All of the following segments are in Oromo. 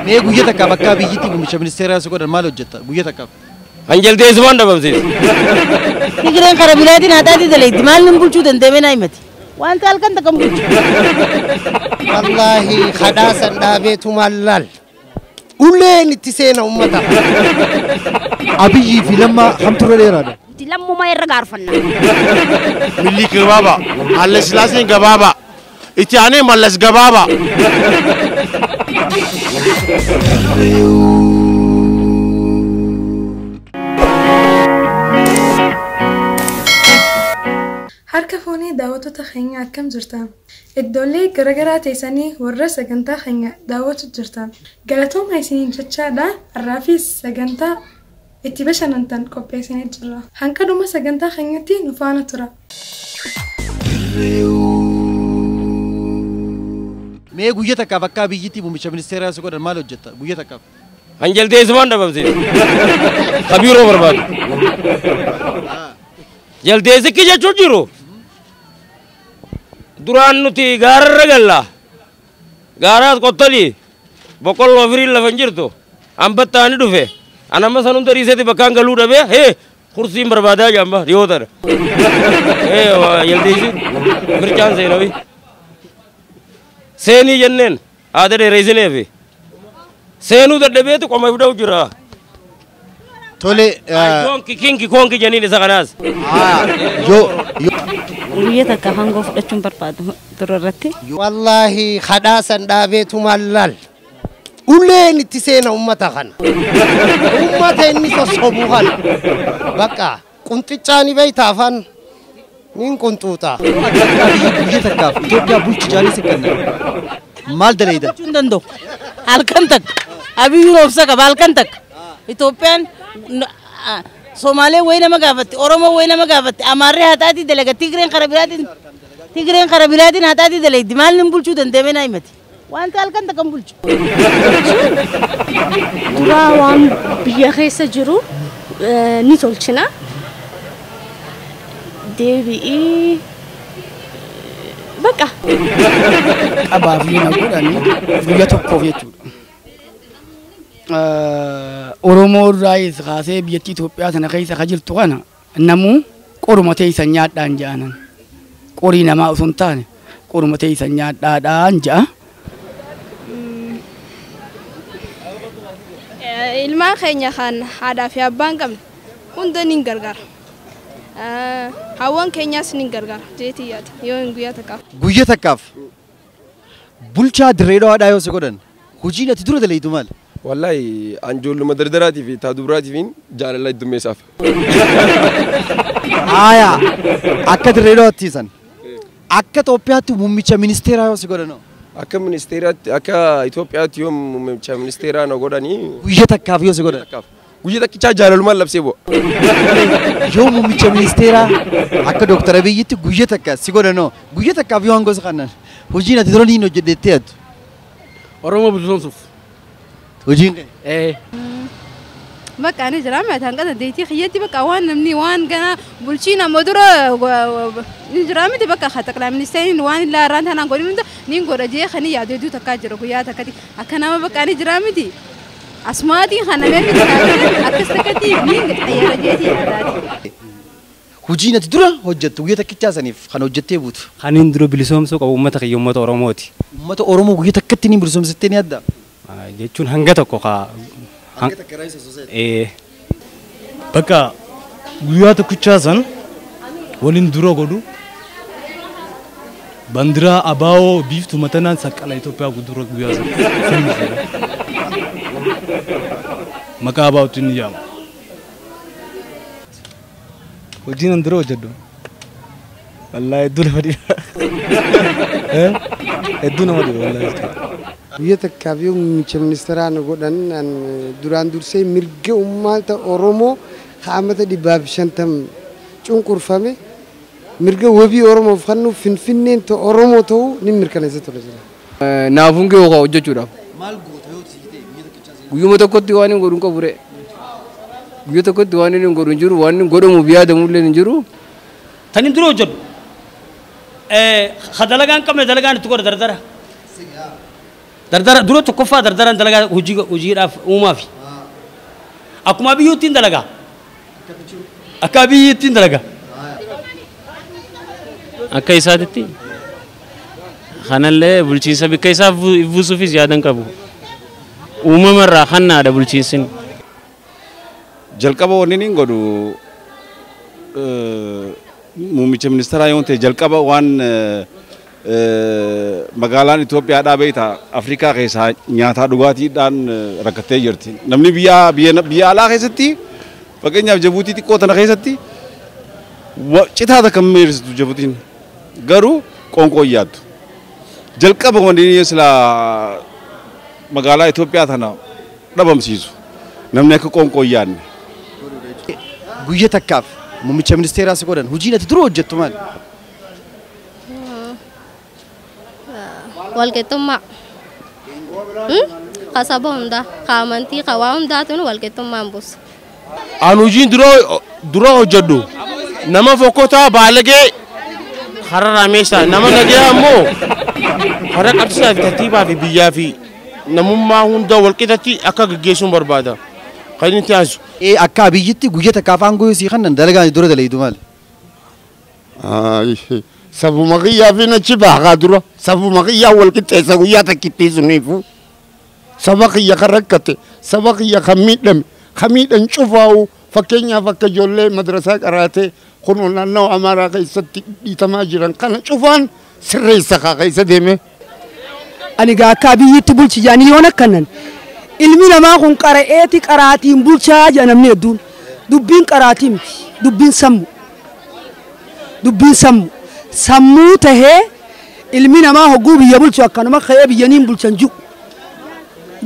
Mee guyyaa takka bakka biyyittii muummicha ministeeraa isa godhan maal hojjetta guyyaa takka? Anjel Deesmaan dhabamsiisa. Tigireen kara bilaatiin haadhaati daleetti maal nin bulchuu danda'ame naa himati. Wanta halkan takka bulchu. Wallahi khadaasan dhaabeetu mallaal. Ulleen itti seena ummata. Abiyyi fi lammaa hamtuura dheeraadha. Lamma irra gaarfanna. Milli gabaaba. Halle Sillaaseen gabaaba. Itti aanee mallas gabaaba. Harka foonii daawwattoota keenya akkam jirtan? Iddoolee garaagaraa teessanii warra sagantaa keenya daawwatu jirtan. Galatooma isiniin jechaadha. Har'aafis sagantaa itti bashannantan qopheessinee jirra. Hanga dhuma sagantaa keenyatti nu faana tura. Mee guyyaa takka bakka biyyittii muummicha ministeeraa isa godhan maal hojjetta guyyaa takka? Anjel Deesmaan dhabamsiisa. Kabiiroo barbaadu. Jaldeessi jechuun jiru. Duraan nuti gaararra galla. Gaaraas qottolii. Boqqolloo firiin lafa hin jirtu. Ambattaani dhufe. Anamma san hunda dhiiseeti bakkaan galuu dhabee hee kursiin barbaadaa jamba dhiyootadha. Jaldeessi mirchaan seenawi. Seenii jenneen haada dheereessineefi. Seenuu dadhabeetu qoma fidau jira. Tole. Konki janiin isa kanaas. Guyyaa takka hangoo fudhachuun barbaadu durarratti. Wallahi khadaasan dhaabeetu mallaal. Ulleen itti seena ummata kana. Ummata inni sossobu kana. Bakka qunxichaani beeytaa afaan nin qunxuuxa. Guyyaa takkaaf Itoophiyaa bulchu jaalisi kenna. Maal daleeyda? Bulchuu hin danda'u. Halkan takka. Abiyyuun obsa qaba halkan takka. Itoophiyaan Somaalee wayi nama gaafatti, Oromoo wayi nama gaafatti, Amaarree haadhaati dalaga, Tigireen kara bilaatiin haadhaati dalaga, maal nin bulchuu danda'ame naa himati. Wanta halkan takka bulchu. Duraa waan biyya keessa jiru ni tolchina. Deebi'ii bakka. Qabaa fi na godhanii guyyaa tokkoof jechuudha. Oromoo irraayis kaasee biyyattii Itoophiyaa sana keessa ka jirtu kana namuu qoruma teessan nyaadhaan jedhanan. Qorii namaa osoo hin taane qoruma teessan nyaadhaadhaan jedha. Ilmaan keenya kan haadhaa fi abbaan qabne hunda ni gargaara. Hawwan keenyas ni gargaara jeetii yaada yoo guyyaa takkaaf. Guyyaa takkaaf bulchaa Dirreedhawaadhaa yoo isa godhan hojiin ati dura daleeydu maal? Wallahi anjoolluma dardaraatiif taadubiraatiif jaalala iddummeessaaf. Aayaa akka Dirreedhawaatti san akka Itoophiyaatti muummicha ministeeraa yoo isa godhanoo. Akka ministeeraatti akka Itoophiyaatti yoo muummicha ministeeraa na godhanii guyyaa takkaaf yoo isa godhan. Guyyaa takkichaa jaalalumaan labsee bu'a. Yoo muummicha ministeeraa akka Dooktar Abiyyitti guyyaa takka si godhanoo guyyaa takkaaf yoo hangoo isa kannan hojiin ati dura niin hojjedheettee yaaddu. Oromoo bilisoomsuuf. Hojiin Bakka ani jira maataan qasa deetii xiyyatti bakka waan namni waan gana bulchiin amma dura ni jira miti bakka xaqlaa ministeeriin waan illaa irraan tanaan godhin hunda ni godha jee kan yaaduu takkaa jira guyyaa takkati akka nama bakka ani jira miti asmaatiin kana meeqni akkas takkati ni xayyaara jeetii yaadaati. Hojiin ati dura hojjettu guyyaa takkichaa saniif kan hojjettee buutu. Kaniin dura bilisoomsuu qabu uummata kiyya uummata Oromooti. Uummata Oromoo guyyaa takkatti ni bilisoomsittee ni adda. Jechuun hanga tokko kaa. Bakka guyyaa tokkichaa san waliin dura godhu bandiraa abaa'oo biiftu matanaan saqqala Itoophiyaa gudura guyyaa san maqaa abaa'ootti ni yaama. Hojiin an dura hojjedhu wallaahi hedduu nama dhiba. Hedduu nama dhiba wallaahi. Biyya takkaaf yoo muummicha ministeeraa na godhan duraan dursee mirga uummata Oromoo haamata 150 cunqurfame mirga wabii Oromoof kennu Finfinneen ta'u Oromoo ta'u ni mirkaneessa ture jira. Naafuun kee hookaa hojjechuudhaaf. Maal goota yoo siitee biyya takkichaa Guyyuma tokkotti waan hin godhuun qabu. Guyyaa tokkotti waan hin godhu hin jiru waan hin godhamu yaadamullee hin jiru. Tanin dura hojjedhu. Dalagaan qabne dalagaan itti godha dardara. dardara dura tokkoffaa dardaraan dalagaa hojiidhaaf uumaaf akkuma biyyuuttiin dalagaa akka biyyuuttiin dalagaa akka isaatti kanallee bulchiinsa bikka isaa buusuufis yaadan qabu uumamarraa kannaadha bulchiinsin jalqaba wanni niin godhu muummicha ministeeraa yoo ta'e jalqaba waan magaalaan Itoophiyaa dhaabeeta Afrikaa keessaa nyaataa dhugaatiidhaan rakkattee jirti. Namni biyya alaa keessatti fakkeenyaaf Jabuutii xiqqoo tana keessatti citaata kan meersitu Jabuutiin garuu qoonqoo yaaddu. Jalqaba wanni sila magaalaa Itoophiyaa tana dhabamsiisu namni akka qoonqoo yaadne. Guyyaa takkaaf muummicha ministeeraa si godhan hojiin ati dura hojjettu maali? Walqixxummaa kasaba hundaa kaamantii kawaa hundaatuun walqixxummaan buusa. Aan hojiin dura hojjedhu nama fokkotaa baalagee karaa raameessaa nama nagee ammoo karaa qabsiisaa fi tartiibaa fi biyyaa fi namummaa hunda walqixatti akka gaggeessuun barbaada. Kan inni taasisu. Akka biyyitti guyyaa takkaaf aangoo sii kannan dalagaan dura dalaydu maali? Sabuma qiyyaa fi nachi baagaa dura sabuma qiyyaa wal qixxeessa guyyaa takkittii suniifu saba qiyya kan rakkate saba qiyya kan miidhan cufaa'u fakkeenyaaf akka ijoollee madrasaa qaraatee kun naannoo Amaaraa keessatti dhiitamaa jiran kana cufaan sirreessa kaa keessa deeme. Ani gaa akka biyyitti bulchi jaanii yoon akkanan ilmi namaa kun qara'eeti qaraatiin bulchaa jedhamni hedduun dubbiin qaraatii miti dubbiin sammu. Sammuu tahee ilmi namaa hogguu biyya bulchu akkanuma ka'ee biyyaniin bulchan jiru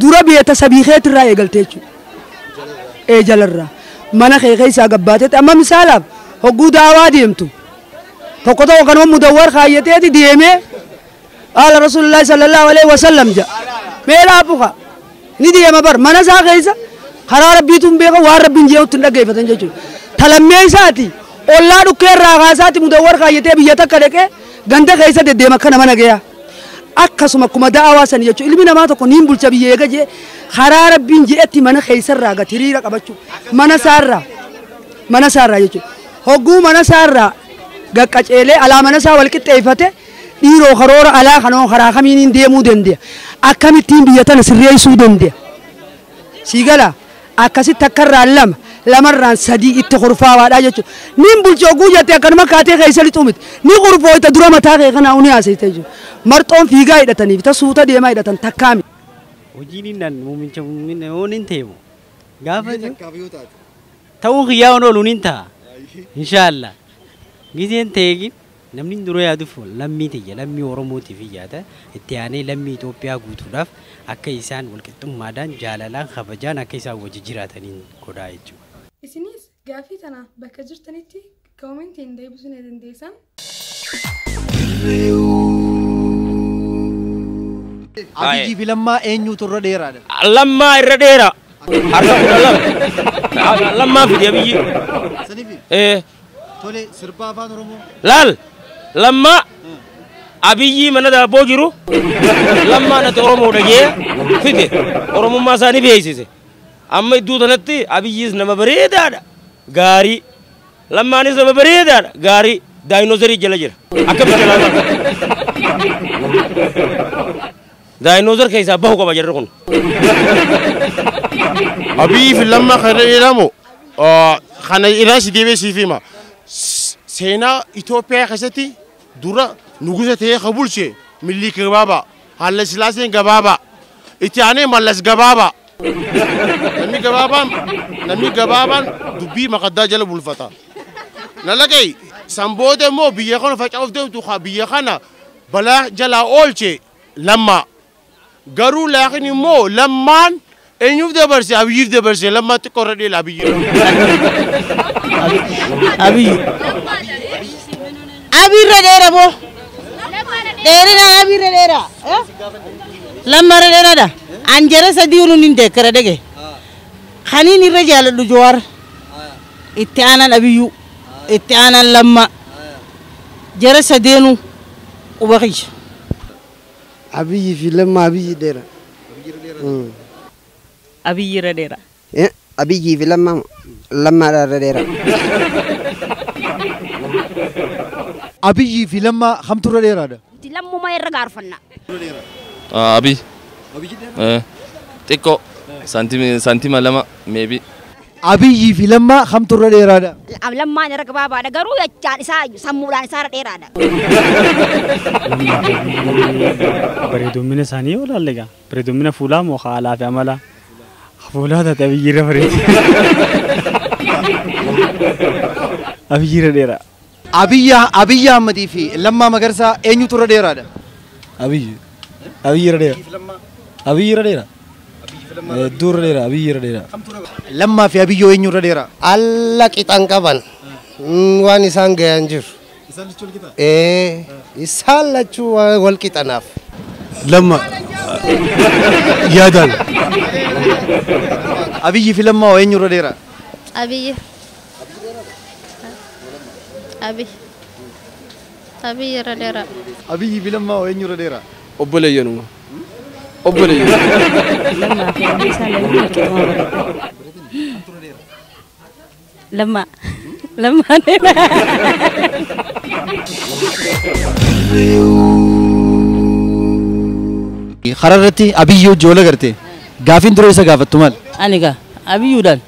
dura biyya sabii keetirraa eegaltee jechuudha jalarraa mana kee keessaa gabbaateeti amma misaalaaf hogguu daawaa deemtu tokko kanuma mudawwar kaayyateeti deemee haala rasuulullaahi sallallahu alaihi wasallam jedha meelaa buka ni deema bar mana isaa keessa karaa rabbiituun beeka waan rabbiin jee'utti hin dhaggeeffatan jechuudha talammee isaati. Ollaa dhukkeerraa kaasaatti mudawwar kaayyatee biyya takka dhaqee ganda keessa deddeema akka nama nagayaa akkasuma akkuma daawaa san jechuudha ilmi namaa tokko niin bulcha biyya eega jee karaa rabbiin jeetti mana keessarraa gati hiriira qabachuu mana saarraa jechuudha hogguu mana saarraa gaqqaceelee alaa mana isaa wal qixxeeffate dhiiroo karoora alaa kanoo karaa kamiiniin deemuu danda'a akkamittiin biyya tana sirreessuu danda'a siigala akkasitti akkarraan lamarraan sadii itti kurfaawaadha jechuudha. Nin bulchoo guyyatti akkanuma kaatee keessa lixuu miti. Ni kurfooyta dura mataa kee kanaa uni haasa'ite jechuudha. Marxoon fiigaa hidhataniif suuta deemaa hidhatan takkaami. Hojiin inni muummicha hin ta'eemu gaafa ta'uu xiyyaa ooluun hin ta'a. Inshaallah. Gizeen ta'eegin namni dura yaaduuf lammii ta'e lammii Oromootiif yaada itti aanee lammii Itoophiyaa guutuudhaaf akka isaan walqixxummaadhaan jaalalaan kabajaan akka isaan wajji jiraataniin godhaa jechuudha. Isinis gaafii tana bakka jirtanitti koomentiin deebisuu ni dandeessan. Abiyyi fi Lammaa eenyuutu irra dheeraadha? Lammaa irra dheeraa. Lammaa fidi Abiyyi. Tole sirba afaan Oromoo. Laal Lammaa Abiyyi mana daabboo jiru Lammaa natti Oromoo dhagee fide Oromummaa isaanii beeksise. Amma iddoo tanatti Abiyyis nama bareedaadha gaarii Lammaanis nama bareedaadha gaarii daayinoosarii jala jira akkamitti laata daayinoosar keessaa bahu qaba jarri kun. Abiyyi fi Lammaa kana jedhamu kana irraa si deebee siif hima seenaa Itoophiyaa keessatti dura nugusa ta'ee ka bulche Milii Gabaabaa Haile Sillaaseen Gabaabaa itti aanee Mallas Gabaabaa. Namni gabaabaan dubbii maqaddaa jala bulfata. Nalagay sanbooda immoo biyya kana faca'uuf deemtu biyya kana balaa jalaa oolche Lammaa. Garuu laakiin immoo Lammaan eenyuuf dabarse Abiyyiif dabarse Lammaa xiqqoo irra dheela Abiyyi. Abiy irra dheera boo. Dheerina Abiy irra dheera. Lammaa irra dheeraadha. Anjara sadii unu nin deekkara dhage. Kaniin irra jaaladhu Jawaar. Itti aanan Abiyyuu. Itti aanan Lammaa. Jara sadeenu quba kiyya. Abiyyi fi lamma abiyyi dheera. Abiyyi irra dheera. Abiyyi fi lamma irra dheera. Abiyyi fi lamma kamtu irra dheeraadha. Lammuma irra gaarfanna. Abi. Xiqqoo santima lama maybe. Abiyyi fi lamma kamtu irra dheeraadha. Lammaan irra gabaabaadha garuu jechaan isaa sammuudhaan isaa irra dheeraadha. Bareedumina isaanii yoo ilaalle egaa bareedumina fuulaa moo haalaa fi amala fuulaa taate Abiyyi irra bareeda. Abiyyi irra dheera. Abiyyi Ahmadii fi Lammaa Magarsaa eenyutu irra dheeraadha? Abiyyi irra dheera. Abiyyi irra dheera. Hedduu irra dheera. Abiyyi irra dheera. Lammaa fi Abiyyoo eenyu irra dheera? Alla qixan qaban waan isaan gayan jiru. Isaan lachuu wal qixanaaf. Lamma yaadaan. Abiyyi fi Lammaa eenyu irra dheera? Abiyyi. Abiyyi irra dheera. Abiyyi fi Lammaa eenyu irra dheera? Obboleeyyanuma. Obboleeyyan. Lammaa fi Abiyyi isaan lammaa qixuma bareeda. Lammaa dheera. Karaa irratti Abiyyoo joola garte gaafiin dura isa gaafattu maal? Ani gaa Abiyyuudhaan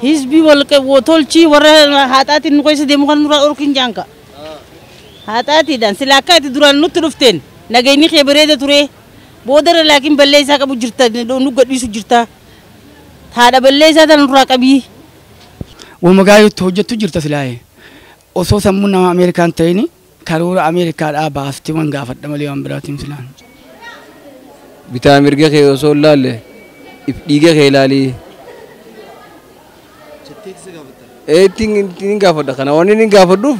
hizbii tolchii warra haxaatiin nu keessa deemu kan nurraa dhorkin jaanka. Haxaatiidhaan sila akka itti duraan nutti dhufteen nageenyi kee bareeda ture boodara laakiin ballee isaa qabu jirta nu gadhiisu jirta. Haadha ballee isaa tan nurraa qabii. Wamagaa hojjettu jirta silaaye osoo sammuu nama Ameerikaan ta'ini karoora Ameerikaadhaa baasti waan gaafadha malee waan biraatiin silaan. Bitaa mirga kee osoo laalle dhiiga kee ilaalii. Ittiin gaafadha kana waan inni gaafadhuuf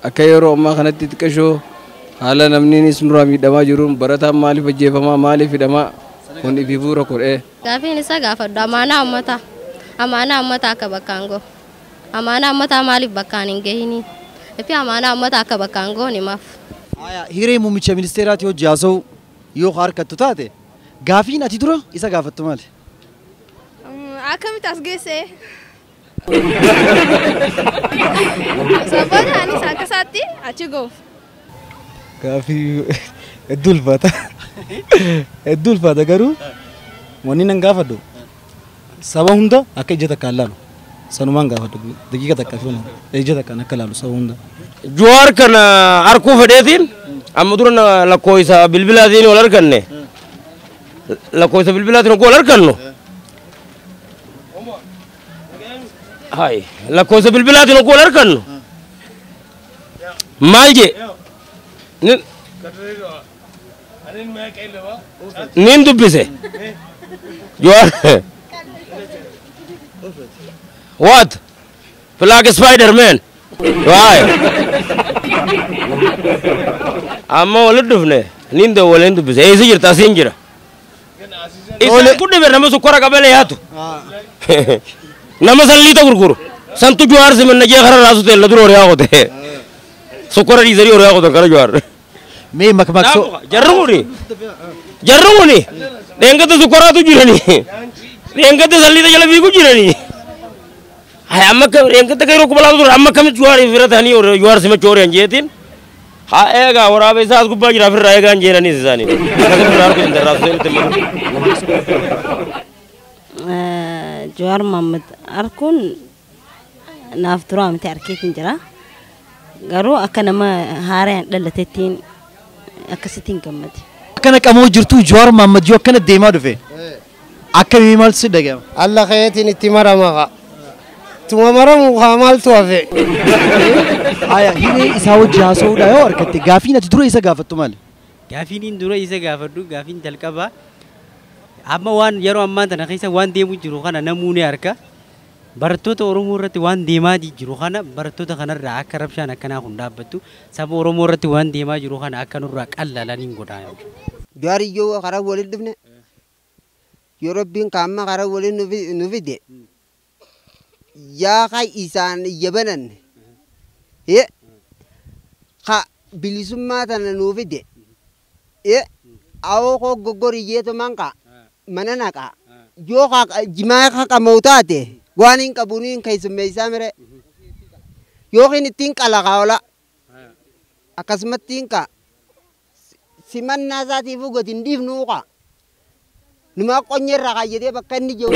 akka yeroo ammaa kanatti xiqqashoo haala namni nurraa miidhamaa jiruun barataan maaliif ajjeefamaa maaliif hidhamaa kun ifiifuu rakkoodhee. Gaafiin isaa gaafadhu amaanaa uummataa. Amaanaa uummataa akka bakkaan goo. Amaanaa uummataa maaliif bakkaan hin gahini? Efi amaanaa uummataa akka bakkaan goo himaaf. Hiree muummicha ministeeraati hojii haasa'u yoo harkattu taate gaafiin ati dura isa gaafattu maali? Akkamitti as geesse? Sababoota anis akka isaatti achi goof. Gaafii hedduu ulfaata. Hedduu ulfaata garuu wanni nan gaafadhu saba hunda akka ija takkaan laalu sanumaan gaafadhu daqiiqa takka fi ija takkaan akka laalu saba hunda. Jowaar kana harkuu fedheetiin amma dura lakkoofsa bilbilaatiin wal arganne lakkoofsa bilbilaatiin wal argannu. Hai lakkoofsa bilbilaatiin wal argannu maal jee nin dubbise Jowaar what flag Spider-Man why amma wal dufne nin do wal dubbise eesi jirta asin jira isa kudde ber nama sukora qabale yaatu nama sallita gurguru santu Jowaar simanna je khara rasu te laduro riya qote sukora di zari riya qote kara Jowaar me makmakso jarrunguni dengate sukora tu jirani dengate sallita jala bigu jirani ay amma kam dengate kayro kubala dur amma kam Jowaar firatani or Jowaar sima chori anjetin ha ega warabe saas gubba jira firra ega anjerani sisani kadar ko indar rasu te maru Jowaar Mohammed arkun naaf tura amti arkeetin jira garuu akka nama haaraan dhalateettiin akkasitiin gammade. Akkana qamoo jirtu Jowaar Mohammed yoo akkana deemaa dhufe akkamii maaltu si dhagahama? Alla keetiin itti marama. Tuma maramu maaltu hafe? Hiree isaa wajji haasa'uudha yoo harkatte gaafiin ati dura isa gaafattu maali? Gaafiin dura isa gaafadhu gaafiin jalqabaa amma waan yeroo ammaa tana keessa waan deemu jiru kana namuuni harka barattoota Oromoo irratti waan deemaa jiru kana barattoota kanarraa akka rabshaan akkanaa kun dhaabbattu saba Oromoo irratti waan deemaa jiru kana akka nurraa qallalaniin godhaa. Jaariyyoo karaa waliin dhufne yoo rabbiin kaamma karaa waliin nu fide yaa ka isaan yabanan ka bilisummaa tana nu fide Awo ko gogori yeto manka. Manana ka. Yo ka jima ka mautate. Wanin kabunin kay sumesa mere. Yo kini tingkala ka wala. Akasmat tingka. Siman nazati fugo tindif nuka. Numa konyera ka yede bakkan ni jo.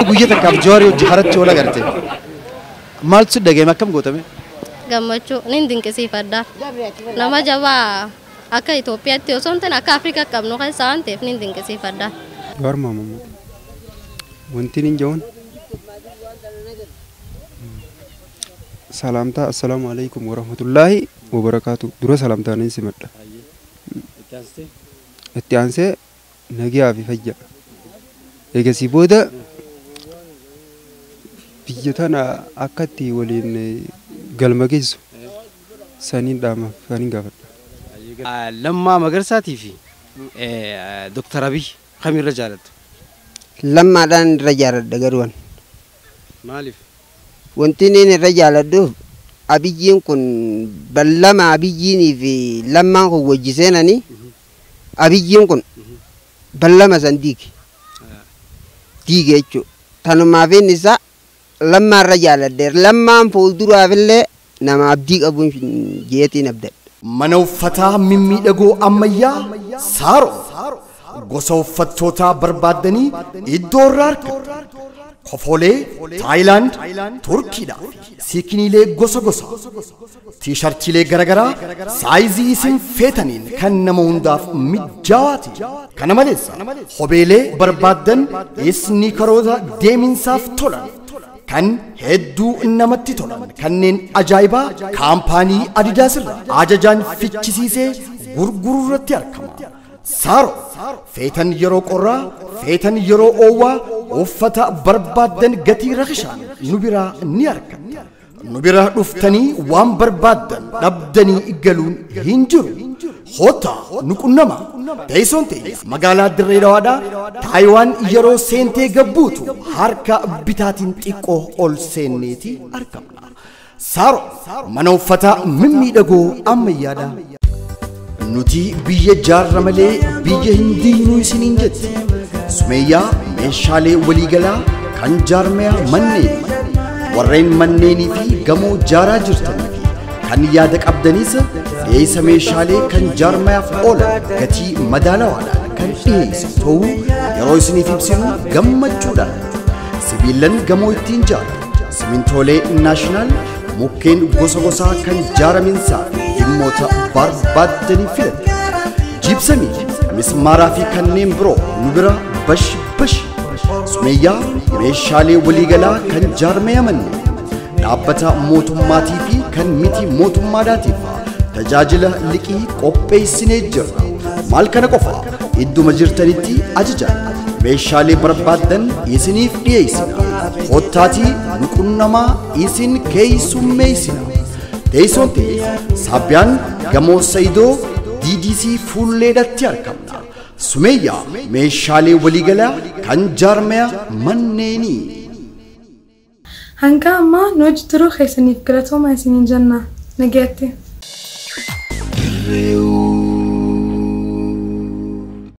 Guyya takab jori jarat chola garte. Mal sudage makam gotame. Gammachu nin dinqisiifadha. Nama jabaa akka Itoophiyaatti osoo hin ta'in akka Afrikaa qabnu kan isaan ta'eef nin dinqisiifadha. Warma mamma. Wanti nin jawwan. Salamta assalamu alaikum warahmatullahi wabarakatuh. Dura salamta nin simadha. Itti aansee nagiyaa fi fayya. Eegasii booda biyya tana akkatti waliin galma geessu saniin dhaama saniin gaafadha. Lammaa Magarsaatii fi Dr. Abiy kamirra jaalattu? Lammaadhaan irra jaaladha garuun. Maaliif? Wanti inni irra jaaladhuuf Abiyyiin kun ballama Abiyyiinii fi lammaan kun wajji seenanii Abiyyiin kun ballama san diige jechuudha. Tanumaaf inni isaa lammaa irra jaaladheera. Lammaan fuulduraafillee nama abdii qabuun jeetiin abdadha. Mana uffataa mimmiidhagoo ammayyaa Saaroo gosa uffattootaa barbaaddanii iddoo irraa argattu. Kofolee Taayilaand, Turkiidhaa fi siikiniilee gosa gosa. Tiishartiilee garaagaraa saayizii isin feetaniin kan nama hundaaf mijawaati. Kana malees kopheelee barbaaddan isniikaroota deeminsaaf tolan. Kan hedduu namatti tolan kanneen ajaa'ibaa kaampaanii Adidaas irraa ajajaan fichisiisee gurguruu irratti argama. Saaroo feetan yeroo qorraa feetan yeroo oowwaa uffata barbaaddan gatii rakishaan nu biraa ni argatta. Nu biraa dhuftanii waan barbaaddan dhabdanii galuun hin jiru. Hoota nu qunnama. Teessoon ta'e magaalaa Dirree Dhawaadhaa Taayiwaan yeroo seentee gabbuutu harka bitaatiin xiqqoo ol seenneeti argamna. Saaroo mana uffataa mimmiidhagoo ammayyaadha. Nuti biyya jaarra malee biyya hin diinuu isiniin jetti. Sumeeyyaa meeshaalee waliigalaa kan jaarmaya manneen warreen manneenii fi gamoo jaaraa jirtanii fi kan yaada qabdanis dhiyeessa meeshaalee kan jaarmayaaf oolan gatii madaalawaadhaan kan dhiyeessu ta'uu yeroo isiniif ibsinu gammachuudhaan. Sibiilan gamoo ittiin jaaru simintoolee naashinaal mukkeen gosa gosaa kan jaaraminsaa dhimmoota barbaaddanii filattu. Jibsamii mismaaraa fi kanneen biroo nu bira bash. Sumeeyyaa meeshaalee waliigalaa kan jaarmaya manneen dhaabbata mootummaatii fi kan miti mootummaadhaatiif tajaajila liqii qopheessinee jirra. Maal kana qofa idduma jirtanitti ajajaan meeshaalee barbaaddan isiniif dhiyeessina. Kottaatii nu qunnamaa isin keessummeessina. Teessoon ta'e Saabbiyaan gamoo Sayidoo DDC fuulleedhatti argamna. Sumeeyyaa meeshaalee waliigalaa kan jaarmaya manneenii. Hanga ammaa nu wajji turuu keessaniif galatooma isiniin jenna. Nagaatti.